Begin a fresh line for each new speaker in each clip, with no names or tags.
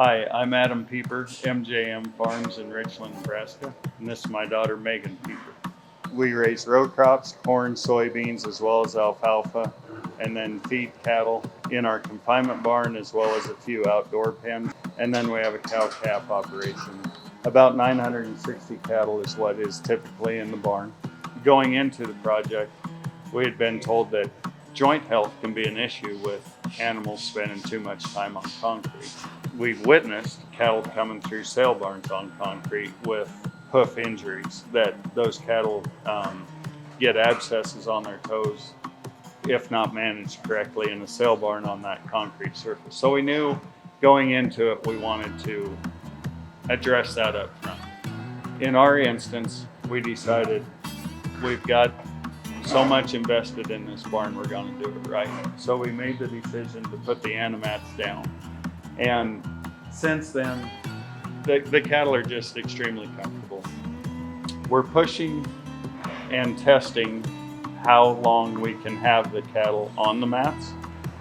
Hi, I'm Adam Pieper, MJM Farms in Richland, Nebraska, and this is my daughter Megan Pieper. We raise row crops, corn, soybeans, as well as alfalfa, and then feed cattle in our confinement barn as well as a few outdoor pens. And then we have a cow calf operation. About 960 cattle is what is typically in the barn. Going into the project, we had been told that joint health can be an issue with animals spending too much time on concrete. We've witnessed cattle coming through sale barns on concrete with hoof injuries, that those cattle get abscesses on their toes if not managed correctly in a sale barn on that concrete surface. So we knew going into it we wanted to address that up front. In our instance, we decided we've got so much invested in this barn, we're going to do it right. So we made the decision to put the Animats down. And since then, the cattle are just extremely comfortable. We're pushing and testing how long we can have the cattle on the mats.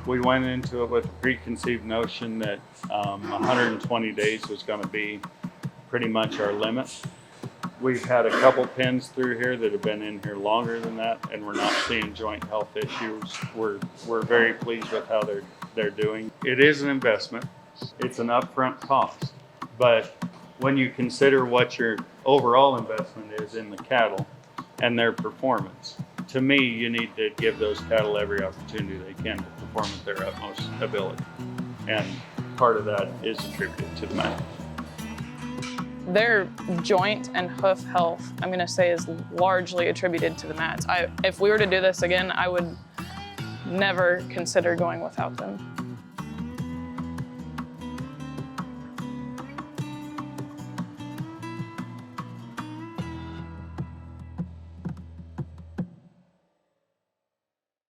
We went into it with a preconceived notion that 120 days was going to be pretty much our limit. We've had a couple pens through here that have been in here longer than that, and we're not seeing joint health issues. We're very pleased with how they're doing. It is an investment. It's an upfront cost, but when you consider what your overall investment is in the cattle and their performance, to me, you need to give those cattle every opportunity they can to perform at their utmost ability. And part of that is attributed to the mat.
Their joint and hoof health, I'm going to say, is largely attributed to the mats. If we were to do this again, I would never consider going without them.